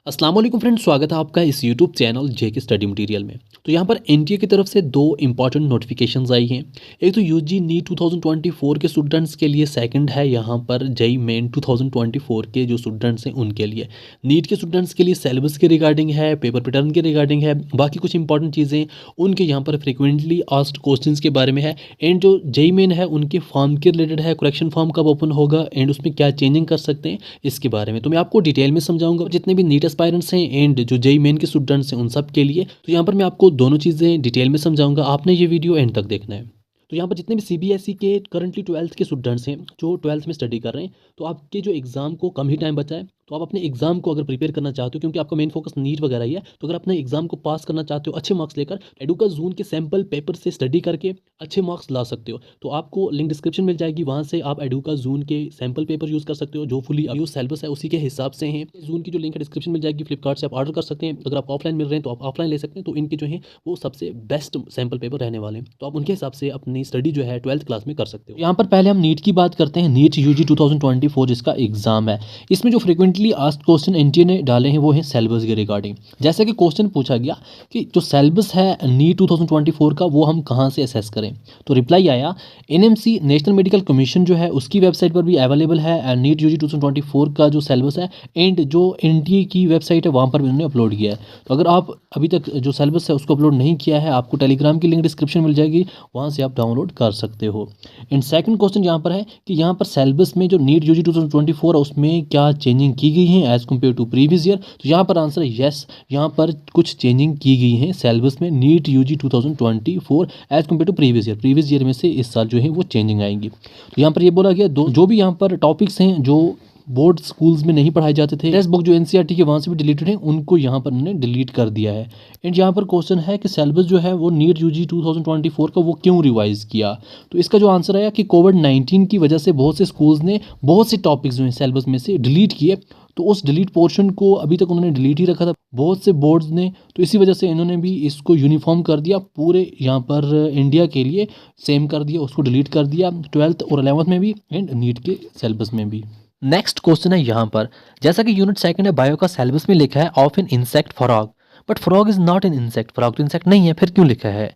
अस्सलाम वालेकुम फ्रेंड्स, स्वागत है आपका इस यूट्यूब चैनल जेके स्टडी मटेरियल में। तो यहाँ पर एनटीए की तरफ से दो इंपॉर्टेंट नोटिफिकेशंस आई हैं। एक तो यूजी नीट 2024 के स्टूडेंट्स के लिए, सेकंड है यहाँ पर जेई मेन 2024 के जो स्टूडेंट्स हैं उनके लिए। नीट के स्टूडेंट्स के लिए सिलेबस के रिगार्डिंग है, पेपर पैटर्न के रिगार्डिंग है, बाकी कुछ इंपॉर्टेंट चीज़ें उनके यहाँ पर फ्रिक्वेंटली आस्क्ड क्वेश्चन के बारे में है। एंड जो जेई मेन है उनके फॉर्म के रिलेटेड है, करेक्शन फॉर्म कब ओपन होगा एंड उसमें क्या चेंजिंग कर सकते हैं इसके बारे में तो मैं आपको डिटेल में समझाऊंगा। जितने भी नीट एस्पायरेंट्स हैं एंड जो जेई मेन के स्टूडेंट्स हैं उन सब के लिए, तो यहाँ पर मैं आपको दोनों चीज़ें डिटेल में समझाऊंगा। आपने ये वीडियो एंड तक देखना है। तो यहाँ पर जितने भी सीबीएसई के करंटली 12th के स्टूडेंट्स हैं जो 12th में स्टडी कर रहे हैं, तो आपके जो एग्ज़ाम को कम ही टाइम बचा है, तो आप अपने एग्जाम को अगर प्रिपेयर करना चाहते हो, क्योंकि आपका मेन फोकस नीट वगैरह ही है, तो अगर अपने एग्जाम को पास करना चाहते हो अच्छे मार्क्स लेकर, एडुका जून के सैम्पल पेपर से स्टडी करके अच्छे मार्क्स ला सकते हो। तो आपको लिंक डिस्क्रिप्शन मिल जाएगी, वहाँ से आप एडुका जून के सैम्पल पेपर यूज़ कर सकते हो जो फुली यूज सिलेबस है उसी के हिसाब से हैं। जून की जो लिंक है डिस्क्रिप्शन मिल जाएगी, फ्लिपकार्ट से आप ऑर्डर कर सकते हैं। अगर आप ऑफलाइन मिल रहे हैं तो आप ऑफलाइन ले सकते हैं। तो इनके जो है वो सबसे बेस्ट सैम्पल पेपर रहने वाले हैं, तो आप उनके हिसाब से अपनी स्टडी जो है 12th क्लास में कर सकते हो। यहाँ पर पहले हम नीट की बात करते हैं। नीट यूजी 2024 जिसका एग्जाम है, इसमें जो फ्रिक्वेंटली आस्क्ड क्वेश्चन एनटीए ने डाले हैं वो है सिलेबस के रिगार्डिंग। जैसे कि क्वेश्चन पूछा गया कि जो सिलेबस है नीट 2024 का वो हम कहाँ से असेस करें, तो रिप्लाई आया एनएमसी नेशनल मेडिकल कमीशन जो है उसकी वेबसाइट पर भी अवेलेबल है नीट यूजी 2024 का जो सिलेबस है, एंड जो एनटीए की वेबसाइट है वहाँ पर भी उन्होंने अपलोड किया है। तो अगर आप अभी तक जो सिलेबस है उसको अपलोड नहीं किया है, आपको टेलीग्राम की लिंक डिस्क्रिप्शन मिल जाएगी, वहाँ से आप डाउनलोड कर सकते हो। एंड सेकंड क्वेश्चन यहाँ पर है कि यहाँ पर सिलेबस में जो नीट यूजी 2024 है उसमें क्या चेंजिंग की गई है as compared to previous year. तो यहाँ पर आंसर है यस, यहाँ पर कुछ चेंजिंग की गई है सिलेबस में NEET UG 2024 as compared to previous year. Previous year में से इस साल जो है वो चेंजिंग आएंगी। तो यहाँ पर ये बोला गया जो भी यहाँ पर टॉपिक्स हैं जो बोर्ड स्कूल्स में नहीं पढ़ाए जाते थे, टेक्स्ट बुक जो एनसीईआरटी के वहाँ से भी डिलीटेड है, उनको यहाँ पर उन्होंने डिलीट कर दिया है। एंड यहाँ पर क्वेश्चन है कि सिलेबस जो है वो नीट यूजी 2024 का वो क्यों रिवाइज किया। तो इसका जो आंसर आया कि कोविड-19 की वजह से बहुत से स्कूल्स ने बहुत से टॉपिक्स जो हैं सिलेबस में से डिलीट किए, तो उस डिलीट पोर्शन को अभी तक उन्होंने डिलीट ही रखा था बहुत से बोर्ड्स ने, तो इसी वजह से इन्होंने भी इसको यूनिफॉर्म कर दिया पूरे यहाँ पर इंडिया के लिए, सेम कर दिया, उसको डिलीट कर दिया 12th और 11th में भी एंड नीट के सिलेबस में भी। नेक्स्ट क्वेश्चन है यहाँ पर, जैसा कि यूनिट सेकंड है बायो का सिलेबस में लिखा है of an insect frog, but frog is not an insect. Frog तो इंसेक्ट नहीं है, फिर क्यों लिखा है।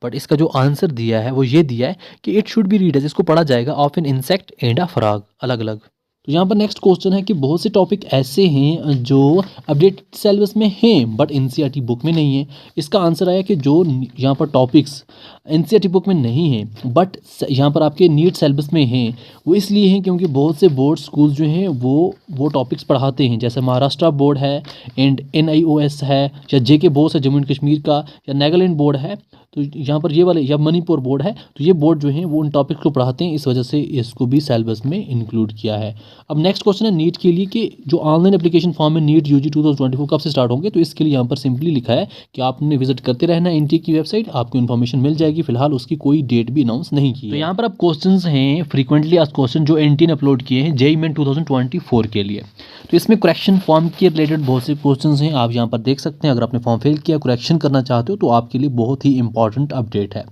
बट इसका जो आंसर दिया है वो ये दिया है कि it should be read as, इसको पढ़ा जाएगा of an insect and a frog, अलग अलग। तो यहाँ पर नेक्स्ट क्वेश्चन है कि बहुत से टॉपिक ऐसे हैं जो अपडेट सिलेबस में हैं बट एनसीईआरटी बुक में नहीं है। इसका आंसर आया कि जो यहाँ पर टॉपिक्स एनसीईआरटी बुक में नहीं है बट यहाँ पर आपके नीट सिलेबस में हैं, वो इसलिए हैं क्योंकि बहुत से बोर्ड स्कूल जो हैं वो टॉपिक्स पढ़ाते हैं। जैसे महाराष्ट्र बोर्ड है एंड एनआईओएस है, या जेके बोस है जम्मू एंड कश्मीर का, या नागालैंड बोर्ड है, तो यहाँ पर ये वाले, या मणिपुर बोर्ड है, तो ये बोर्ड जो हैं वो उन टॉपिक्स को पढ़ाते हैं, इस वजह से इसको भी सिलेबस में इंक्लूड किया है। अब नेक्स्ट क्वेश्चन है नीट के लिए कि जो ऑनलाइन एप्लीकेशन फॉर्म है नीट यूजी 2024 कब से स्टार्ट होंगे। तो इसके लिए यहाँ पर सिंपली लिखा है कि आपने विजिट करते रहना है एनटीए की वेबसाइट, आपको इन्फॉर्मेशन मिल जाएगी। फिलहाल उसकी कोई डेट भी अनाउंस नहीं की है। तो यहाँ पर अब क्वेश्चंस हैं फ्रीक्वेंटली आस्क्ड क्वेश्चन जो एनटीए ने अपलोड किए हैं जेईई मेन 2024 के लिए। तो इसमें करेक्शन फॉर्म के रिलेटेड बहुत से क्वेश्चंस हैं, आप यहाँ पर देख सकते हैं। अगर आपने फॉर्म फिल किया, करेक्शन करना चाहते हो, तो आपके लिए बहुत ही इंपॉर्टेंट अपडेट है।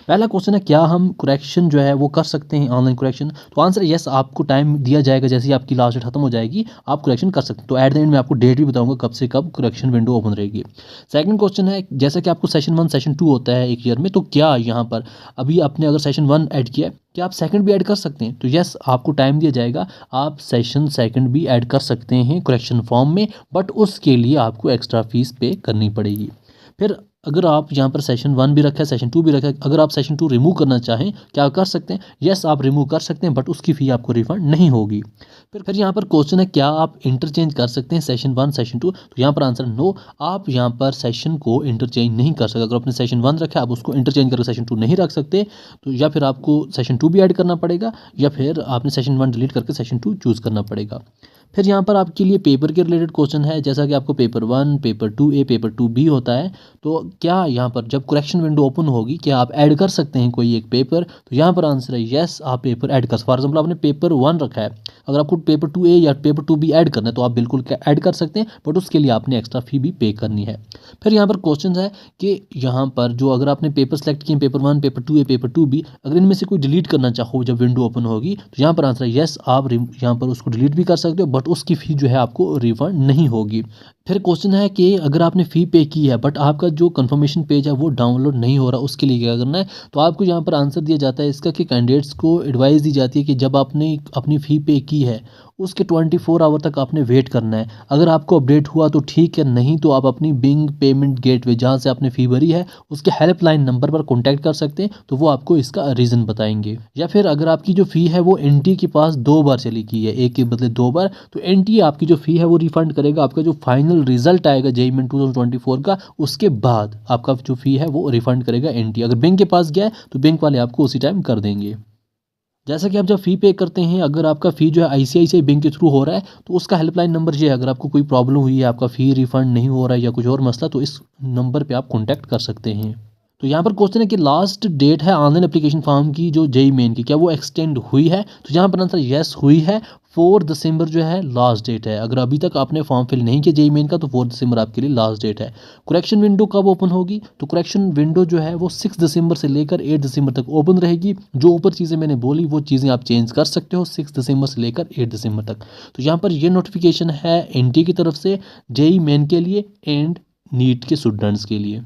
पहला क्वेश्चन है क्या हम करेक्शन जो है वो कर सकते हैं ऑनलाइन करेक्शन। तो आंसर है यस, आपको टाइम दिया जाएगा, जैसे ही आपकी लास्ट डेट खत्म हो जाएगी आप करेक्शन कर सकते हैं। तो एट द एंड में आपको डेट भी बताऊंगा कब से कब करेक्शन विंडो ओपन रहेगी। सेकंड क्वेश्चन है जैसा कि आपको सेशन 1 सेशन 2 होता है एक ईयर में, तो क्या यहाँ पर अभी आपने अगर सेशन 1 ऐड किया है, क्या आप सेकंड भी ऐड कर सकते हैं। तो यस, आपको टाइम दिया जाएगा, आप सेशन सेकंड भी ऐड कर सकते हैं करेक्शन फॉर्म में, बट उसके लिए आपको एक्स्ट्रा फीस पे करनी पड़ेगी। फिर अगर आप यहाँ पर सेशन 1 भी रखा है, सेशन 2 भी रखा है, अगर आप सेशन 2 रिमूव करना चाहें, क्या कर सकते हैं। यस, आप रिमूव कर सकते हैं, बट उसकी फ़ी आपको रिफंड नहीं होगी। फिर यहाँ पर क्वेश्चन है क्या आप इंटरचेंज कर सकते हैं सेशन 1 सेशन 2। तो यहाँ पर आंसर नो, आप यहाँ पर सेशन को इंटरचेंज नहीं कर सकते। अगर आपने सेशन 1 रखा है आप उसको इंटरचेंज करके सेशन 2 नहीं रख सकते, तो या फिर आपको सेशन 2 भी ऐड करना पड़ेगा, या फिर आपने सेशन 1 डिलीट करके सेशन 2 चूज़ करना पड़ेगा। फिर यहाँ पर आपके लिए पेपर के रिलेटेड क्वेश्चन है, जैसा कि आपको paper 1 paper 2A paper 2B होता है, तो क्या यहाँ पर जब करेक्शन विंडो ओपन होगी क्या आप ऐड कर सकते हैं कोई एक पेपर। तो यहाँ पर आंसर है यस, आप पेपर ऐड कर सकते। फॉर एग्जाम्पल आपने पेपर 1 रखा है, अगर आपको पेपर 2A या पेपर 2B ऐड करना है तो आप बिल्कुल ऐड कर सकते हैं, बट उसके लिए आपने एक्स्ट्रा फी भी पे करनी है। फिर यहाँ पर क्वेश्चन है कि यहाँ पर जो अगर आपने पेपर सेलेक्ट किए पेपर 1 पेपर 2 या पेपर 2B, अगर इनमें से कोई डिलीट करना चाहो जब विंडो ओपन होगी तो यहाँ पर आंसर है यस, आप यहाँ पर उसको डिलीट भी कर सकते हो, बट उसकी फ़ी जो है आपको रिफंड नहीं होगी। फिर क्वेश्चन है कि अगर आपने फ़ी पे की है बट आपका जो कंफर्मेशन पेज है वो डाउनलोड नहीं हो रहा, उसके लिए क्या करना है? तो आपको यहाँ पर आंसर दिया जाता है इसका कि कैंडिडेट्स को एडवाइस दी जाती है कि जब आपने अपनी फ़ी पे की है उसके 24 आवर तक आपने वेट करना है। अगर आपको अपडेट हुआ तो ठीक है, नहीं तो आप अपनी बिंग पेमेंट गेटवे जहाँ से आपने फ़ी भरी है उसके हेल्पलाइन नंबर पर कॉन्टैक्ट कर सकते हैं, तो वो आपको इसका रीज़न बताएंगे। या फिर अगर आपकी जो फ़ी है वो एनटीए के पास 2 बार चली गई है, एक के बदले 2 बार, तो एनटीए आपकी जो फ़ी है वो रिफंड करेगा। आपका जो फाइनल रिजल्ट आएगा जेईई मेन 2024 का, उसके बाद आपका जो फ़ी है वो रिफंड करेगा एनटीए। अगर बैंक के पास गया है तो बैंक वाले आपको उसी टाइम कर देंगे। जैसा कि आप जब फ़ी पे करते हैं, अगर आपका फ़ी जो है आईसीआईसीआई बैंक के थ्रू हो रहा है तो उसका हेल्पलाइन नंबर ये है, अगर आपको कोई प्रॉब्लम हुई है, आपका फ़ी रिफंड नहीं हो रहा है या कुछ और मसला, तो इस नंबर पे आप कॉन्टैक्ट कर सकते हैं। तो यहाँ पर क्वेश्चन है कि लास्ट डेट है ऑनलाइन एप्लीकेशन फॉर्म की जो जेईई मेन की, क्या वो एक्सटेंड हुई है? तो यहाँ पर आंसर यस हुई है। 4 दिसंबर जो है लास्ट डेट है। अगर अभी तक आपने फॉर्म फिल नहीं किया जेईई मेन का तो 4 दिसंबर आपके लिए लास्ट डेट है। करेक्शन विंडो कब ओपन होगी? तो करेक्शन विंडो जो है वो 6 दिसंबर से लेकर 8 दिसंबर तक ओपन रहेगी। जो ऊपर चीज़ें मैंने बोली वो चीज़ें आप चेंज कर सकते हो 6 दिसंबर से लेकर 8 दिसंबर तक। तो यहाँ पर ये नोटिफिकेशन है एनटीए की तरफ से जेईई मेन के लिए एंड नीट के स्टूडेंट्स के लिए।